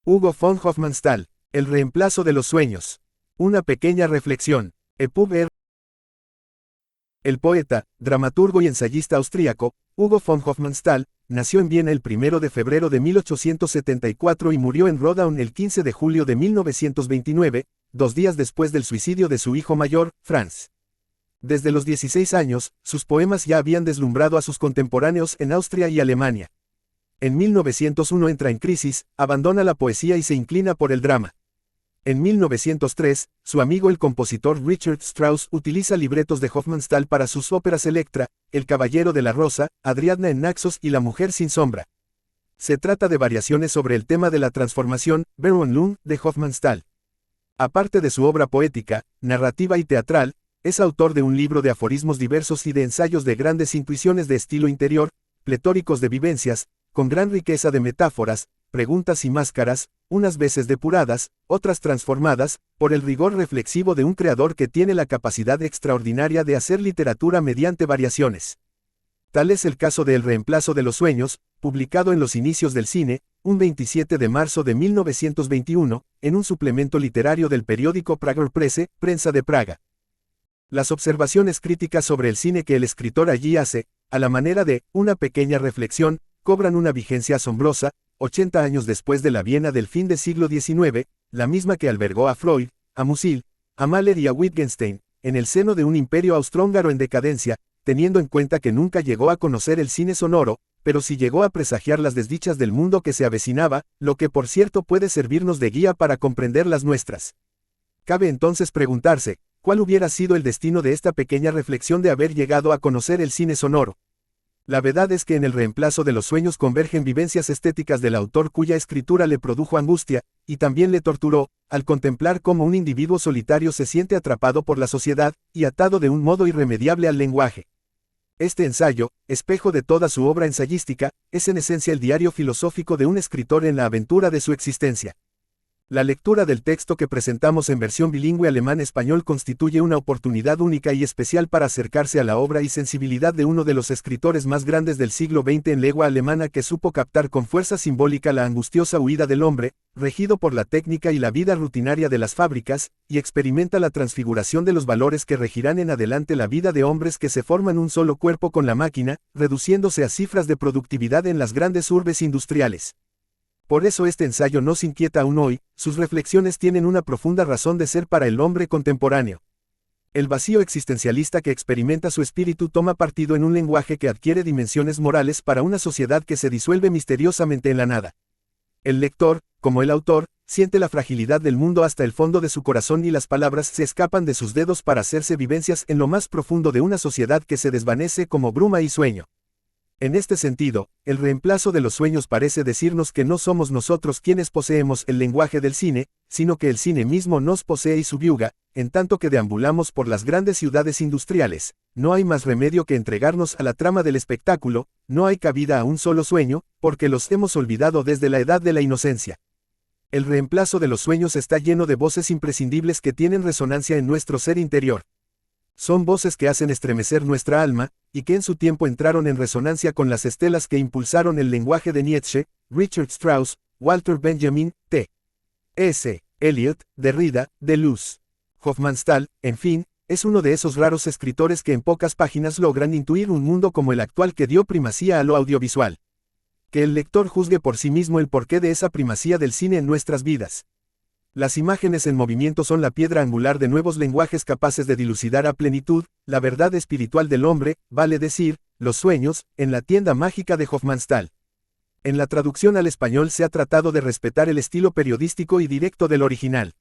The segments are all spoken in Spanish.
Hugo von Hofmannsthal, El reemplazo de los sueños. Una pequeña reflexión. El poeta, dramaturgo y ensayista austríaco, Hugo von Hofmannsthal, nació en Viena el 1 de febrero de 1874 y murió en Rodaun el 15 de julio de 1929, 2 días después del suicidio de su hijo mayor, Franz. Desde los 16 años, sus poemas ya habían deslumbrado a sus contemporáneos en Austria y Alemania. En 1901 entra en crisis, abandona la poesía y se inclina por el drama. En 1903, su amigo el compositor Richard Strauss utiliza libretos de Hofmannsthal para sus óperas Electra, El Caballero de la Rosa, Adriadna en Naxos y La Mujer sin Sombra. Se trata de variaciones sobre el tema de la transformación, Verwandlung, de Hofmannsthal. Aparte de su obra poética, narrativa y teatral, es autor de un libro de aforismos diversos y de ensayos de grandes intuiciones de estilo interior, pletóricos de vivencias, con gran riqueza de metáforas, preguntas y máscaras, unas veces depuradas, otras transformadas, por el rigor reflexivo de un creador que tiene la capacidad extraordinaria de hacer literatura mediante variaciones. Tal es el caso de El reemplazo de los sueños, publicado en los inicios del cine, un 27 de marzo de 1921, en un suplemento literario del periódico Prager Presse, Prensa de Praga. Las observaciones críticas sobre el cine que el escritor allí hace, a la manera de una pequeña reflexión, cobran una vigencia asombrosa, 80 años después de la Viena del fin del siglo XIX, la misma que albergó a Freud, a Musil, a Mahler y a Wittgenstein, en el seno de un imperio austrohúngaro en decadencia, teniendo en cuenta que nunca llegó a conocer el cine sonoro, pero sí llegó a presagiar las desdichas del mundo que se avecinaba, lo que por cierto puede servirnos de guía para comprender las nuestras. Cabe entonces preguntarse, ¿cuál hubiera sido el destino de esta pequeña reflexión de haber llegado a conocer el cine sonoro? La verdad es que en El reemplazo de los sueños convergen vivencias estéticas del autor cuya escritura le produjo angustia, y también le torturó, al contemplar cómo un individuo solitario se siente atrapado por la sociedad, y atado de un modo irremediable al lenguaje. Este ensayo, espejo de toda su obra ensayística, es en esencia el diario filosófico de un escritor en la aventura de su existencia. La lectura del texto que presentamos en versión bilingüe alemán-español constituye una oportunidad única y especial para acercarse a la obra y sensibilidad de uno de los escritores más grandes del siglo XX en lengua alemana que supo captar con fuerza simbólica la angustiosa huida del hombre, regido por la técnica y la vida rutinaria de las fábricas, y experimenta la transfiguración de los valores que regirán en adelante la vida de hombres que se forman un solo cuerpo con la máquina, reduciéndose a cifras de productividad en las grandes urbes industriales. Por eso este ensayo nos inquieta aún hoy, sus reflexiones tienen una profunda razón de ser para el hombre contemporáneo. El vacío existencialista que experimenta su espíritu toma partido en un lenguaje que adquiere dimensiones morales para una sociedad que se disuelve misteriosamente en la nada. El lector, como el autor, siente la fragilidad del mundo hasta el fondo de su corazón y las palabras se escapan de sus dedos para hacerse vivencias en lo más profundo de una sociedad que se desvanece como bruma y sueño. En este sentido, el reemplazo de los sueños parece decirnos que no somos nosotros quienes poseemos el lenguaje del cine, sino que el cine mismo nos posee y subyuga, en tanto que deambulamos por las grandes ciudades industriales. No hay más remedio que entregarnos a la trama del espectáculo, no hay cabida a un solo sueño, porque los hemos olvidado desde la edad de la inocencia. El reemplazo de los sueños está lleno de voces imprescindibles que tienen resonancia en nuestro ser interior. Son voces que hacen estremecer nuestra alma, y que en su tiempo entraron en resonancia con las estelas que impulsaron el lenguaje de Nietzsche, Richard Strauss, Walter Benjamin, T.S. Eliot, Derrida, Deleuze. Hofmannsthal, en fin, es uno de esos raros escritores que en pocas páginas logran intuir un mundo como el actual que dio primacía a lo audiovisual. Que el lector juzgue por sí mismo el porqué de esa primacía del cine en nuestras vidas. Las imágenes en movimiento son la piedra angular de nuevos lenguajes capaces de dilucidar a plenitud la verdad espiritual del hombre, vale decir, los sueños, en la tienda mágica de Hofmannsthal. En la traducción al español se ha tratado de respetar el estilo periodístico y directo del original.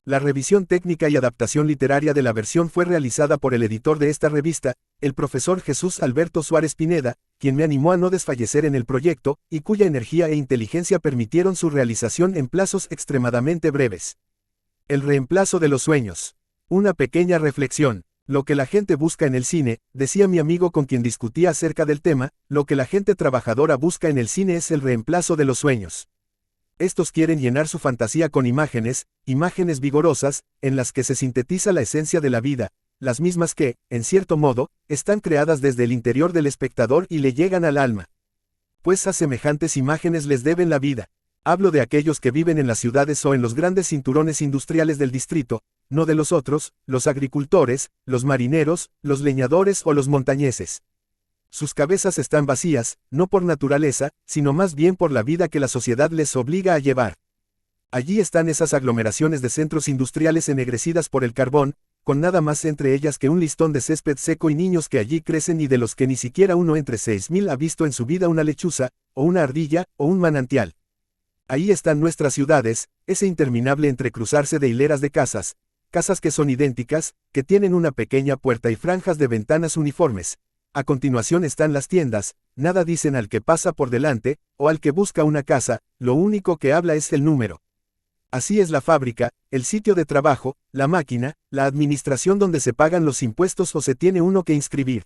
La revisión técnica y adaptación literaria de la versión fue realizada por el editor de esta revista, el profesor Jesús Alberto Suárez Pineda, quien me animó a no desfallecer en el proyecto, y cuya energía e inteligencia permitieron su realización en plazos extremadamente breves. El reemplazo de los sueños. Una pequeña reflexión. Lo que la gente busca en el cine, decía mi amigo con quien discutía acerca del tema, lo que la gente trabajadora busca en el cine es el reemplazo de los sueños. Estos quieren llenar su fantasía con imágenes vigorosas, en las que se sintetiza la esencia de la vida, las mismas que, en cierto modo, están creadas desde el interior del espectador y le llegan al alma. Pues a semejantes imágenes les deben la vida. Hablo de aquellos que viven en las ciudades o en los grandes cinturones industriales del distrito, no de los otros, los agricultores, los marineros, los leñadores o los montañeses. Sus cabezas están vacías, no por naturaleza, sino más bien por la vida que la sociedad les obliga a llevar. Allí están esas aglomeraciones de centros industriales ennegrecidas por el carbón, con nada más entre ellas que un listón de césped seco y niños que allí crecen y de los que ni siquiera uno entre 6.000 ha visto en su vida una lechuza, o una ardilla, o un manantial. Ahí están nuestras ciudades, ese interminable entrecruzarse de hileras de casas, casas que son idénticas, que tienen una pequeña puerta y franjas de ventanas uniformes. A continuación están las tiendas, nada dicen al que pasa por delante, o al que busca una casa, lo único que habla es el número. Así es la fábrica, el sitio de trabajo, la máquina, la administración donde se pagan los impuestos o se tiene uno que inscribir.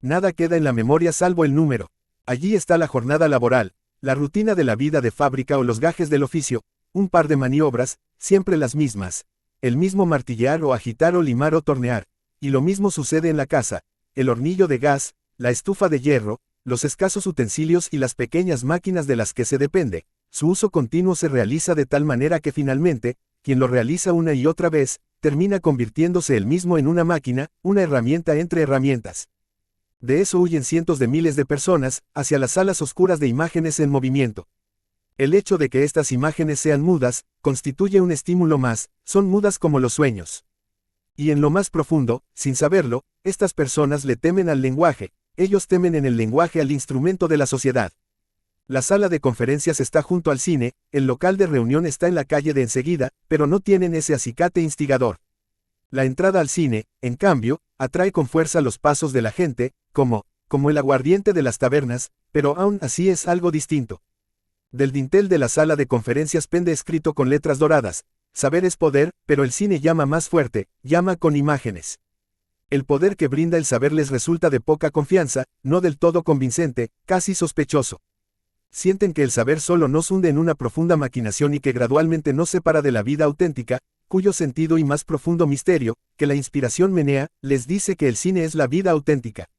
Nada queda en la memoria salvo el número. Allí está la jornada laboral, la rutina de la vida de fábrica o los gajes del oficio, un par de maniobras, siempre las mismas. El mismo martillear o agitar o limar o tornear. Y lo mismo sucede en la casa, el hornillo de gas, la estufa de hierro, los escasos utensilios y las pequeñas máquinas de las que se depende. Su uso continuo se realiza de tal manera que finalmente, quien lo realiza una y otra vez, termina convirtiéndose él mismo en una máquina, una herramienta entre herramientas. De eso huyen cientos de miles de personas, hacia las salas oscuras de imágenes en movimiento. El hecho de que estas imágenes sean mudas, constituye un estímulo más, son mudas como los sueños. Y en lo más profundo, sin saberlo, estas personas le temen al lenguaje, ellos temen en el lenguaje al instrumento de la sociedad. La sala de conferencias está junto al cine, el local de reunión está en la calle de enseguida, pero no tienen ese acicate instigador. La entrada al cine, en cambio, atrae con fuerza los pasos de la gente, como el aguardiente de las tabernas, pero aún así es algo distinto. Del dintel de la sala de conferencias pende escrito con letras doradas: saber es poder, pero el cine llama más fuerte, llama con imágenes. El poder que brinda el saber les resulta de poca confianza, no del todo convincente, casi sospechoso. Sienten que el saber solo nos hunde en una profunda maquinación y que gradualmente nos separa de la vida auténtica, cuyo sentido y más profundo misterio, que la inspiración menea, les dice que el cine es la vida auténtica.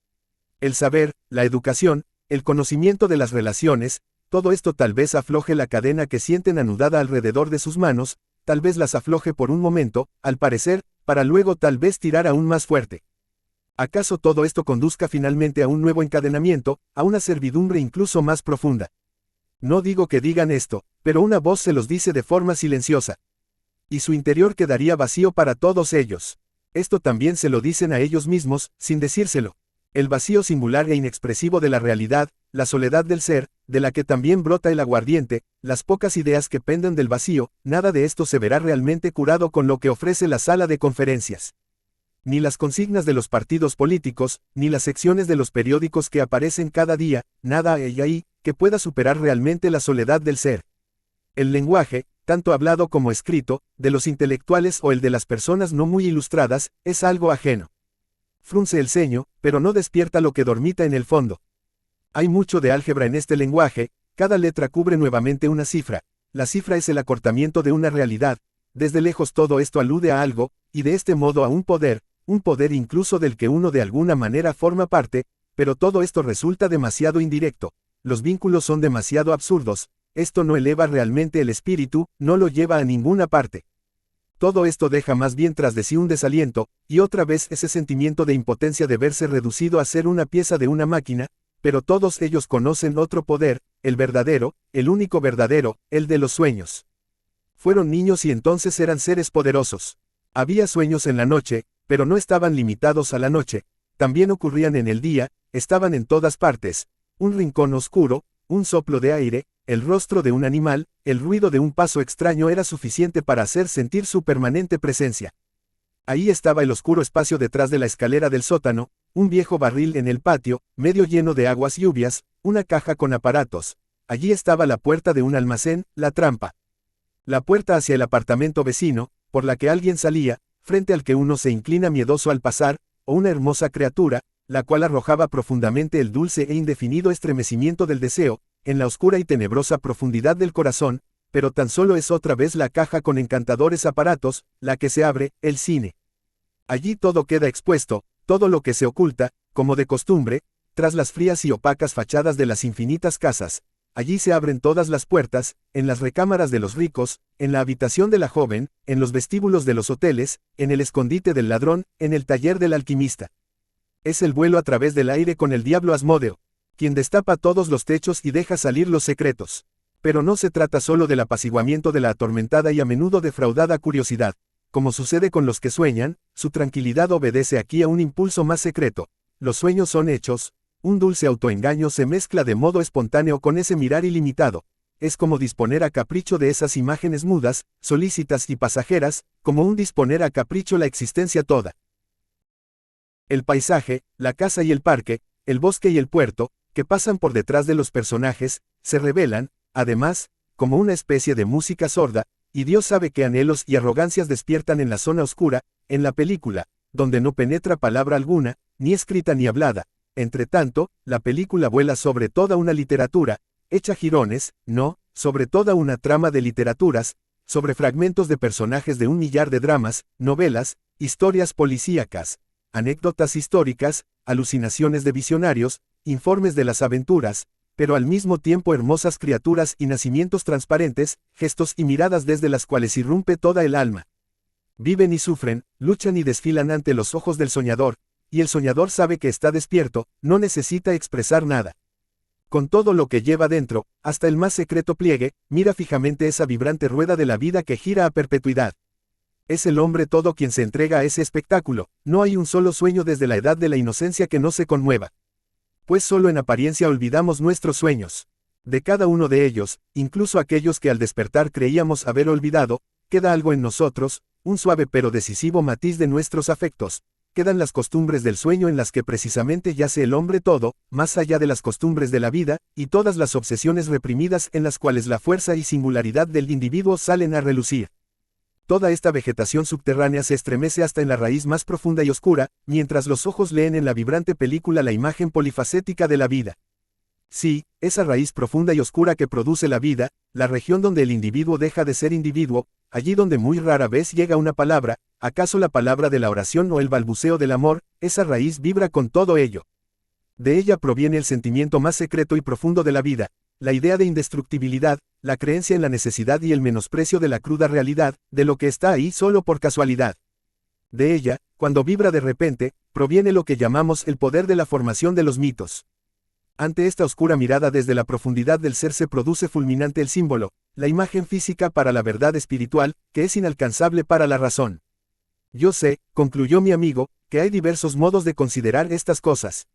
El saber, la educación, el conocimiento de las relaciones, todo esto tal vez afloje la cadena que sienten anudada alrededor de sus manos, tal vez las afloje por un momento, al parecer, para luego tal vez tirar aún más fuerte. ¿Acaso todo esto conduzca finalmente a un nuevo encadenamiento, a una servidumbre incluso más profunda? No digo que digan esto, pero una voz se los dice de forma silenciosa. Y su interior quedaría vacío para todos ellos. Esto también se lo dicen a ellos mismos, sin decírselo. El vacío singular e inexpresivo de la realidad, la soledad del ser, de la que también brota el aguardiente, las pocas ideas que penden del vacío, nada de esto se verá realmente curado con lo que ofrece la sala de conferencias. Ni las consignas de los partidos políticos, ni las secciones de los periódicos que aparecen cada día, nada hay ahí, que pueda superar realmente la soledad del ser. El lenguaje, tanto hablado como escrito, de los intelectuales o el de las personas no muy ilustradas, es algo ajeno. Frunce el ceño, pero no despierta lo que dormita en el fondo. Hay mucho de álgebra en este lenguaje, cada letra cubre nuevamente una cifra, la cifra es el acortamiento de una realidad, desde lejos todo esto alude a algo, y de este modo a un poder incluso del que uno de alguna manera forma parte, pero todo esto resulta demasiado indirecto, los vínculos son demasiado absurdos, esto no eleva realmente el espíritu, no lo lleva a ninguna parte. Todo esto deja más bien tras de sí un desaliento, y otra vez ese sentimiento de impotencia de verse reducido a ser una pieza de una máquina, pero todos ellos conocen otro poder, el verdadero, el único verdadero, el de los sueños. Fueron niños y entonces eran seres poderosos. Había sueños en la noche, pero no estaban limitados a la noche, también ocurrían en el día, estaban en todas partes, un rincón oscuro, un soplo de aire, el rostro de un animal, el ruido de un paso extraño era suficiente para hacer sentir su permanente presencia. Ahí estaba el oscuro espacio detrás de la escalera del sótano, un viejo barril en el patio, medio lleno de aguas lluvias, una caja con aparatos. Allí estaba la puerta de un almacén, la trampa. La puerta hacia el apartamento vecino, por la que alguien salía, frente al que uno se inclina miedoso al pasar, o una hermosa criatura, la cual arrojaba profundamente el dulce e indefinido estremecimiento del deseo, en la oscura y tenebrosa profundidad del corazón, pero tan solo es otra vez la caja con encantadores aparatos, la que se abre, el cine. Allí todo queda expuesto, todo lo que se oculta, como de costumbre, tras las frías y opacas fachadas de las infinitas casas, allí se abren todas las puertas, en las recámaras de los ricos, en la habitación de la joven, en los vestíbulos de los hoteles, en el escondite del ladrón, en el taller del alquimista. Es el vuelo a través del aire con el diablo Asmodeo, quien destapa todos los techos y deja salir los secretos. Pero no se trata solo del apaciguamiento de la atormentada y a menudo defraudada curiosidad. Como sucede con los que sueñan, su tranquilidad obedece aquí a un impulso más secreto. Los sueños son hechos, un dulce autoengaño se mezcla de modo espontáneo con ese mirar ilimitado. Es como disponer a capricho de esas imágenes mudas, solícitas y pasajeras, como un disponer a capricho la existencia toda. El paisaje, la casa y el parque, el bosque y el puerto, que pasan por detrás de los personajes, se revelan, además, como una especie de música sorda, y Dios sabe qué anhelos y arrogancias despiertan en la zona oscura, en la película, donde no penetra palabra alguna, ni escrita ni hablada. Entre tanto, la película vuela sobre toda una literatura, hecha jirones, no, sobre toda una trama de literaturas, sobre fragmentos de personajes de un millar de dramas, novelas, historias policíacas, anécdotas históricas, alucinaciones de visionarios, informes de las aventuras, pero al mismo tiempo hermosas criaturas y nacimientos transparentes, gestos y miradas desde las cuales irrumpe toda el alma. Viven y sufren, luchan y desfilan ante los ojos del soñador, y el soñador sabe que está despierto, no necesita expresar nada. Con todo lo que lleva dentro, hasta el más secreto pliegue, mira fijamente esa vibrante rueda de la vida que gira a perpetuidad. Es el hombre todo quien se entrega a ese espectáculo, no hay un solo sueño desde la edad de la inocencia que no se conmueva. Pues solo en apariencia olvidamos nuestros sueños. De cada uno de ellos, incluso aquellos que al despertar creíamos haber olvidado, queda algo en nosotros, un suave pero decisivo matiz de nuestros afectos. Quedan las costumbres del sueño en las que precisamente yace el hombre todo, más allá de las costumbres de la vida, y todas las obsesiones reprimidas en las cuales la fuerza y singularidad del individuo salen a relucir. Toda esta vegetación subterránea se estremece hasta en la raíz más profunda y oscura, mientras los ojos leen en la vibrante película la imagen polifacética de la vida. Sí, esa raíz profunda y oscura que produce la vida, la región donde el individuo deja de ser individuo, allí donde muy rara vez llega una palabra, acaso la palabra de la oración o el balbuceo del amor, esa raíz vibra con todo ello. De ella proviene el sentimiento más secreto y profundo de la vida, la idea de indestructibilidad, la creencia en la necesidad y el menosprecio de la cruda realidad, de lo que está ahí solo por casualidad. De ella, cuando vibra de repente, proviene lo que llamamos el poder de la formación de los mitos. Ante esta oscura mirada desde la profundidad del ser se produce fulminante el símbolo, la imagen física para la verdad espiritual, que es inalcanzable para la razón. Yo sé, concluyó mi amigo, que hay diversos modos de considerar estas cosas.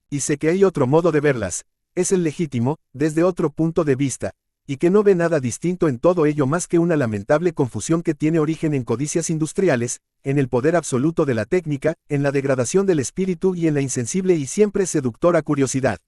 Y sé que hay otro modo de verlas, es el legítimo, desde otro punto de vista, y que no ve nada distinto en todo ello más que una lamentable confusión que tiene origen en codicias industriales, en el poder absoluto de la técnica, en la degradación del espíritu y en la insensible y siempre seductora curiosidad.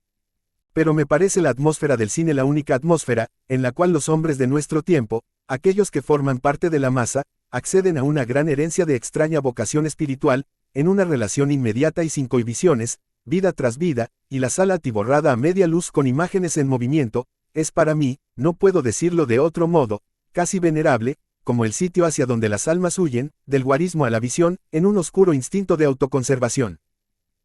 Pero me parece la atmósfera del cine la única atmósfera, en la cual los hombres de nuestro tiempo, aquellos que forman parte de la masa, acceden a una gran herencia de extraña vocación espiritual, en una relación inmediata y sin cohibiciones, vida tras vida, y la sala atiborrada a media luz con imágenes en movimiento, es para mí, no puedo decirlo de otro modo, casi venerable, como el sitio hacia donde las almas huyen, del guarismo a la visión, en un oscuro instinto de autoconservación.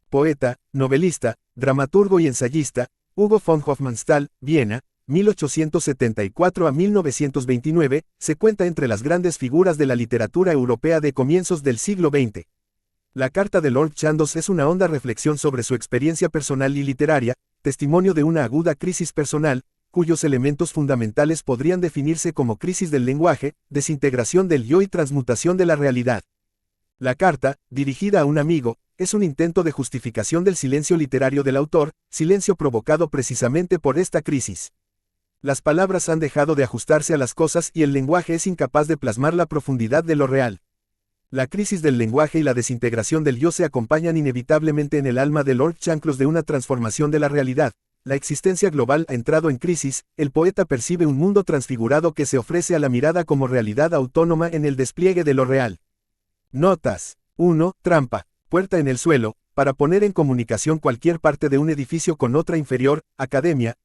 Poeta, novelista, dramaturgo y ensayista, Hugo von Hofmannsthal, Viena, 1874 a 1929, se cuenta entre las grandes figuras de la literatura europea de comienzos del siglo XX. La carta de Lord Chandos es una honda reflexión sobre su experiencia personal y literaria, testimonio de una aguda crisis personal, cuyos elementos fundamentales podrían definirse como crisis del lenguaje, desintegración del yo y transmutación de la realidad. La carta, dirigida a un amigo, es un intento de justificación del silencio literario del autor, silencio provocado precisamente por esta crisis. Las palabras han dejado de ajustarse a las cosas y el lenguaje es incapaz de plasmar la profundidad de lo real. La crisis del lenguaje y la desintegración del yo se acompañan inevitablemente en el alma de Lord Chanclos de una transformación de la realidad. La existencia global ha entrado en crisis, el poeta percibe un mundo transfigurado que se ofrece a la mirada como realidad autónoma en el despliegue de lo real. Notas. 1. Trampa. Puerta en el suelo, para poner en comunicación cualquier parte de un edificio con otra inferior, academia,